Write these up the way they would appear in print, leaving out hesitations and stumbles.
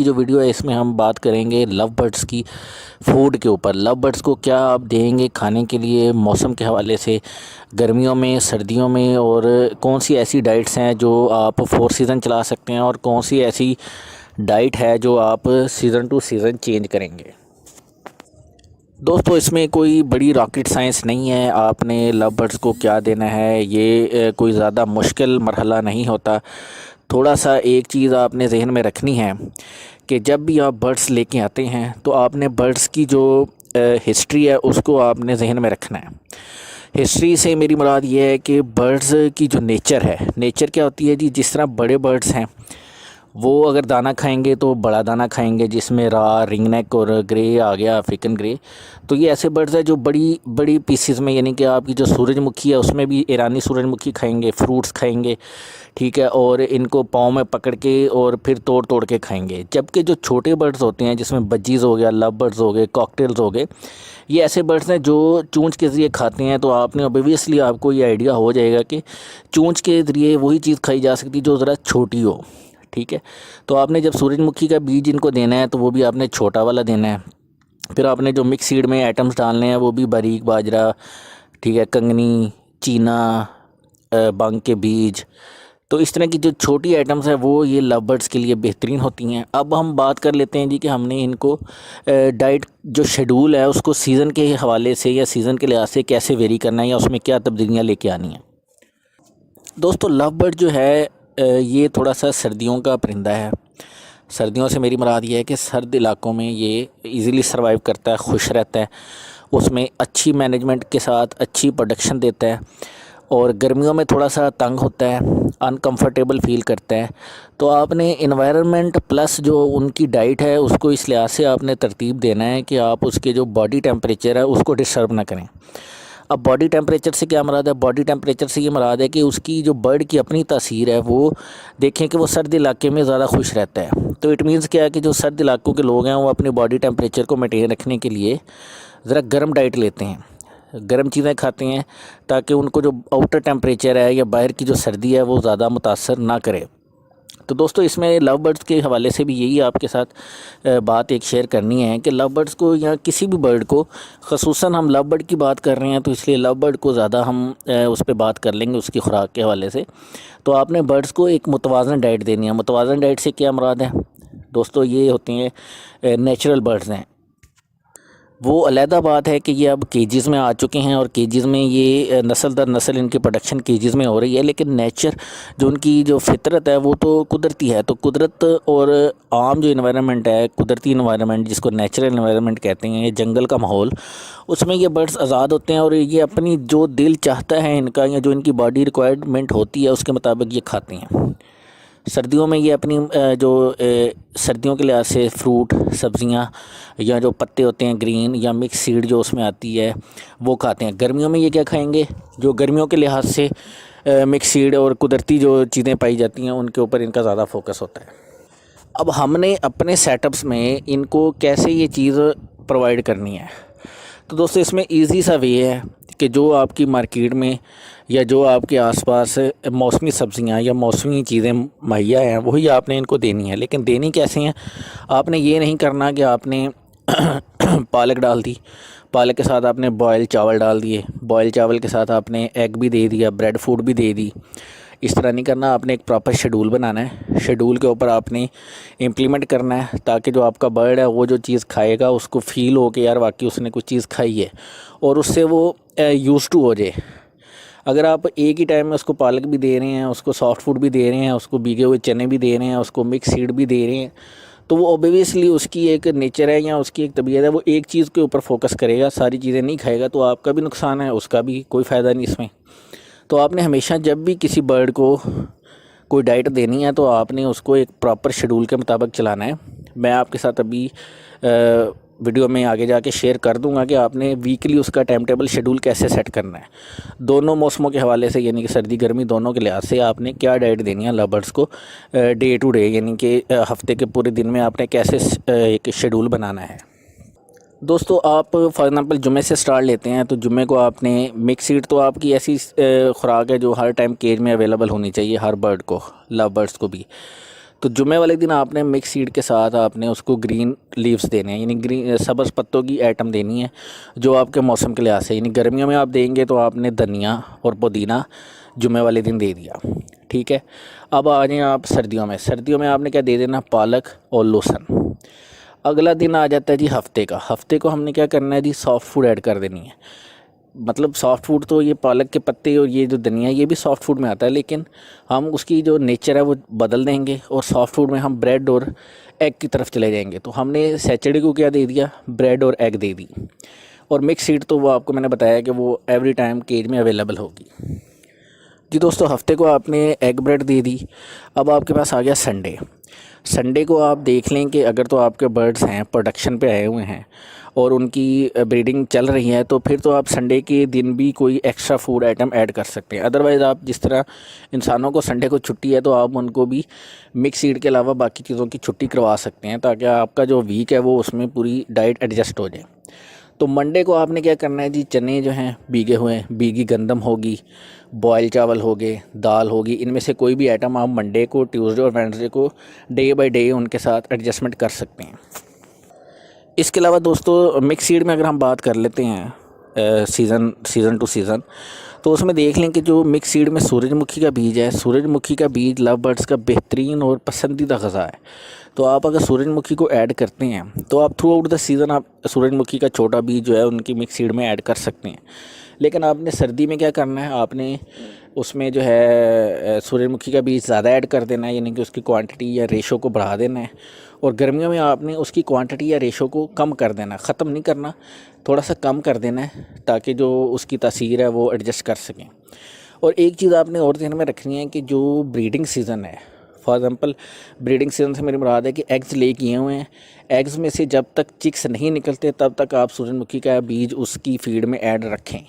जो वीडियो है इसमें हम बात करेंगे लव बर्ड्स की फूड के ऊपर। लव बर्ड्स को क्या आप देंगे खाने के लिए मौसम के हवाले से, गर्मियों में, सर्दियों में, और कौन सी ऐसी डाइट्स हैं जो आप 4 सीज़न चला सकते हैं और कौन सी ऐसी डाइट है जो आप सीज़न टू सीज़न चेंज करेंगे। दोस्तों इसमें कोई बड़ी रॉकेट साइंस नहीं है। आपने लव बर्ड्स को क्या देना है ये कोई ज़्यादा मुश्किल मरहला नहीं होता। थोड़ा सा एक चीज़ आपने जहन में रखनी है कि जब भी आप बर्ड्स लेके आते हैं तो आपने बर्ड्स की जो हिस्ट्री है उसको आपने जहन में रखना है। हिस्ट्री से मेरी मुराद ये है कि बर्ड्स की जो नेचर है, नेचर क्या होती है जी, जिस तरह बड़े बर्ड्स हैं वो अगर दाना खाएंगे तो बड़ा दाना खाएंगे जिसमें रिंगनेक और ग्रे आ गया, अफ्रीकन ग्रे। तो ये ऐसे बर्ड्स हैं जो बड़ी बड़ी पीसीज में, यानी कि आपकी जो सूरजमुखी है उसमें भी ईरानी सूरजमुखी खाएंगे, फ्रूट्स खाएंगे, ठीक है, और इनको पाँव में पकड़ के और फिर तोड़ तोड़ के खाएंगे। जबकि जो छोटे बर्ड्स होते हैं जिसमें बज्जीज़ हो गया, लव बर्ड्स हो गए, कॉकटेल्स हो गए, ये ऐसे बर्ड्स हैं जो चूंच के ज़रिए खाते हैं। तो आपने ऑब्वियसली आपको ये आइडिया हो जाएगा कि चूंच के ज़रिए वही चीज़ खाई जा सकती जो ज़रा छोटी हो, ठीक है। तो आपने जब सूरजमुखी का बीज इनको देना है तो वो भी आपने छोटा वाला देना है। फिर आपने जो मिक्स सीड में आइटम्स डालने हैं वो भी बारीक बाजरा, ठीक है, कंगनी, चीना, बांग के बीज। तो इस तरह की जो छोटी आइटम्स हैं वो ये लव बर्ड्स के लिए बेहतरीन होती हैं। अब हम बात कर लेते हैं जी कि हमने इनको डाइट जो शेड्यूल है उसको सीज़न के हवाले से या सीज़न के लिहाज से कैसे वेरी करना है या उसमें क्या तब्दीलियाँ लेके आनी हैं। दोस्तों लव बर्ड जो है ये थोड़ा सा सर्दियों का परिंदा है। सर्दियों से मेरी मुराद ये है कि सर्द इलाकों में ये इजीली सर्वाइव करता है, खुश रहता है, उसमें अच्छी मैनेजमेंट के साथ अच्छी प्रोडक्शन देता है। और गर्मियों में थोड़ा सा तंग होता है, अनकंफर्टेबल फील करता है। तो आपने इन्वायरमेंट प्लस जो उनकी डाइट है उसको इस लिहाज से आपने तरतीब देना है कि आप उसके जो बॉडी टेम्परेचर है उसको डिस्टर्ब ना करें। अब बॉडी टेम्परेचर से क्या मुराद है? बॉडी टेम्परेचर से ये मुराद है कि उसकी जो बर्ड की अपनी तासीर है वो देखें कि वो सर्द इलाके में ज़्यादा खुश रहता है। तो इट मीन्स क्या है कि जो सर्द इलाकों के लोग हैं वो अपनी बॉडी टेम्परेचर को मेंटेन रखने के लिए ज़रा गर्म डाइट लेते हैं, गर्म चीज़ें खाते हैं, ताकि उनको जो आउटर टेम्परेचर है या बाहर की जो सर्दी है वो ज़्यादा मुतासर ना करे। तो दोस्तों इसमें लव बर्ड्स के हवाले से भी यही आपके साथ बात एक शेयर करनी है कि लव बर्ड्स को या किसी भी बर्ड को, ख़ुसूसन हम लव बर्ड की बात कर रहे हैं तो इसलिए लव बर्ड को ज़्यादा हम उस पर बात कर लेंगे उसकी खुराक के हवाले से। तो आपने बर्ड्स को एक मुतवाज़न डाइट देनी है। मुतवाज़न डाइट से क्या मुराद है दोस्तों? ये होती हैं नेचुरल बर्ड्स हैं। वो अलहदा बात है कि ये अब केजीज़ में आ चुके हैं और केजीज़ में ये नस्ल दर नस्ल इनकी प्रोडक्शन केजीज़ में हो रही है। लेकिन नेचर जो उनकी जो फितरत है वो तो कुदरती है। तो कुदरत और आम जो इन्वायरमेंट है, कुदरती इन्वायरमेंट जिसको नेचुरल इन्वायरमेंट कहते हैं, ये जंगल का माहौल, उसमें ये बर्ड्स आज़ाद होते हैं और ये अपनी जो दिल चाहता है इनका या जो इनकी बॉडी रिक्वायरमेंट होती है उसके मुताबिक ये खाते हैं। सर्दियों में ये अपनी जो सर्दियों के लिहाज से फ्रूट, सब्ज़ियाँ या जो पत्ते होते हैं ग्रीन या मिक्स सीड जो उसमें आती है वो खाते हैं। गर्मियों में ये क्या खाएंगे? जो गर्मियों के लिहाज से मिक्स सीड और कुदरती जो चीज़ें पाई जाती हैं उनके ऊपर इनका ज़्यादा फोकस होता है। अब हमने अपने सेटअप्स में इनको कैसे ये चीज़ प्रोवाइड करनी है? तो दोस्तों इसमें ईज़ी सा वे है कि जो आपकी मार्केट में या जो आपके आसपास मौसमी सब्ज़ियां या मौसमी चीज़ें मुहैया हैं वही आपने इनको देनी है। लेकिन देनी कैसे हैं? आपने ये नहीं करना कि आपने पालक डाल दी, पालक के साथ आपने बॉयल चावल डाल दिए, बॉयल चावल के साथ आपने एग भी दे दिया, ब्रेड फूड भी दे दी। इस तरह नहीं करना। आपने एक प्रॉपर शेड्यूल बनाना है। शेड्यूल के ऊपर आपने इम्प्लीमेंट करना है ताकि जो आपका बर्ड है वो जो चीज़ खाएगा उसको फ़ील हो कि यार वाकई उसने कुछ चीज़ खाई है और उससे वो यूज़ टू हो जाए। अगर आप एक ही टाइम में उसको पालक भी दे रहे हैं, उसको सॉफ्ट फूड भी दे रहे हैं, उसको भीगे हुए चने भी दे रहे हैं, उसको मिक्स सीड भी दे रहे हैं, तो वो ऑब्वियसली उसकी एक नेचर है या उसकी एक तबीयत है, वो एक चीज़ के ऊपर फोकस करेगा, सारी चीज़ें नहीं खाएगा। तो आपका भी नुकसान है, उसका भी कोई फ़ायदा नहीं इसमें। तो आपने हमेशा जब भी किसी बर्ड को कोई डाइट देनी है तो आपने उसको एक प्रॉपर शेड्यूल के मुताबिक चलाना है। मैं आपके साथ अभी वीडियो में आगे जाके शेयर कर दूंगा कि आपने वीकली उसका टाइम टेबल शेड्यूल कैसे सेट करना है। दोनों मौसमों के हवाले से, यानी कि सर्दी गर्मी दोनों के लिहाज से आपने क्या डाइट देनी है लव बर्ड्स को डे टू डे, यानी कि हफ्ते के पूरे दिन में आपने कैसे एक शेड्यूल बनाना है। दोस्तों आप फॉर एग्ज़ाम्पल जुमे से स्टार्ट लेते हैं तो जुमे को आपने मिक्स सीड, तो आपकी ऐसी खुराक है जो हर टाइम केज में अवेलेबल होनी चाहिए हर बर्ड को, लव बर्ड्स को भी। तो जुमे वाले दिन आपने मिक्स सीड के साथ आपने उसको ग्रीन लीव्स देने हैं, यानी ग्रीन सब्ज़ पत्तों की आइटम देनी है जो आपके मौसम के लिहाज से, यानी गर्मियों में आप देंगे तो आपने धनिया और पुदीना जुमे वाले दिन दे दिया, ठीक है। अब आ जाएँ आप सर्दियों में। सर्दियों में आपने क्या दे देना, पालक और लहसुन। अगला दिन आ जाता है जी हफ्ते का। हफ्ते को हमने क्या करना है जी, सॉफ्ट फूड ऐड कर देनी है। मतलब सॉफ्ट फूड तो ये पालक के पत्ते और ये जो धनिया ये भी सॉफ्ट फूड में आता है, लेकिन हम उसकी जो नेचर है वो बदल देंगे और सॉफ्ट फूड में हम ब्रेड और एग की तरफ चले जाएंगे। तो हमने सैटरडे को क्या दे दिया, ब्रेड और एग दे दी। और मिक्स सीड तो वो आपको मैंने बताया कि वो एवरी टाइम केज में अवेलेबल होगी जी। दोस्तों हफ्ते को आपने एग ब्रेड दे दी। अब आपके पास आ गया संडे। संडे को आप देख लें कि अगर तो आपके बर्ड्स हैं प्रोडक्शन पे आए हुए हैं और उनकी ब्रीडिंग चल रही है तो फिर तो आप संडे के दिन भी कोई एक्स्ट्रा फूड आइटम ऐड कर सकते हैं। अदरवाइज़ आप जिस तरह इंसानों को संडे को छुट्टी है तो आप उनको भी मिक्स सीड के अलावा बाकी चीज़ों की छुट्टी करवा सकते हैं ताकि आपका जो वीक है वो उसमें पूरी डाइट एडजस्ट हो जाए। तो मंडे को आपने क्या करना है जी, चने जो हैं भीगे हुए हैं, भीगी गंदम होगी, बॉयल चावल हो गए, दाल होगी, इनमें से कोई भी आइटम आप मंडे को, ट्यूसडे और वेडनेसडे को डे बाय डे उनके साथ एडजस्टमेंट कर सकते हैं। इसके अलावा दोस्तों मिक्स सीड में अगर हम बात कर लेते हैं सीज़न टू सीज़न, तो उसमें देख लें कि जो मिक्स सीड में सूरजमुखी का बीज है, सूरजमुखी का बीज लव बर्ड्स का बेहतरीन और पसंदीदा ग़ज़ा है। तो आप अगर सूरजमुखी को ऐड करते हैं तो आप थ्रू आउट द सीज़न आप सूरजमुखी का छोटा बीज जो है उनकी मिक्स सीड में ऐड कर सकते हैं। लेकिन आपने सर्दी में क्या करना है, आपने उसमें जो है सूरजमुखी का बीज ज़्यादा ऐड कर देना है, यानी कि उसकी क्वांटिटी या रेशो को बढ़ा देना है। और गर्मियों में आपने उसकी क्वांटिटी या रेशो को कम कर देना, ख़त्म नहीं करना, थोड़ा सा कम कर देना है ताकि जो उसकी तासीर है वो एडजस्ट कर सकें। और एक चीज़ आपने और ध्यान में रखनी है कि जो ब्रीडिंग सीज़न है, फॉर एग्ज़ाम्पल ब्रीडिंग सीज़न से मेरी मुराद है कि एग्स ले किए हुए हैं, एग्स में से जब तक चिक्स नहीं निकलते तब तक आप सूरजमुखी का बीज उसकी फीड में ऐड रखें।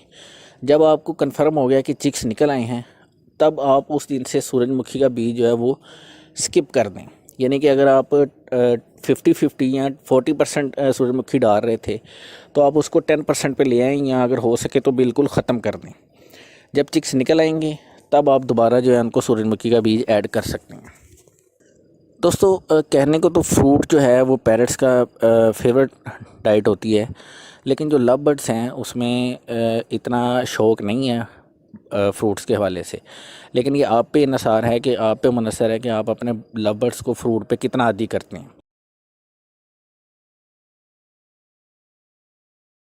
जब आपको कंफर्म हो गया कि चिक्स निकल आए हैं तब आप उस दिन से सूरजमुखी का बीज जो है वो स्किप कर दें। यानी कि अगर आप 50-50 या 40% सूरजमुखी डाल रहे थे तो आप उसको 10% पे ले आएँ, या अगर हो सके तो बिल्कुल ख़त्म कर दें। जब चिक्स निकल आएंगे तब आप दोबारा जो है उनको सूरजमुखी का बीज ऐड कर सकते हैं। दोस्तों कहने को तो फ्रूट जो है वो पैरट्स का फेवरेट डाइट होती है, लेकिन जो लव बर्ड्स हैं उसमें इतना शौक़ नहीं है फ्रूट्स के हवाले से। लेकिन ये आप पे इन्हसार है कि आप पे मुनहसर है कि आप अपने लव बर्ड्स को फ्रूट पे कितना आदी करते हैं।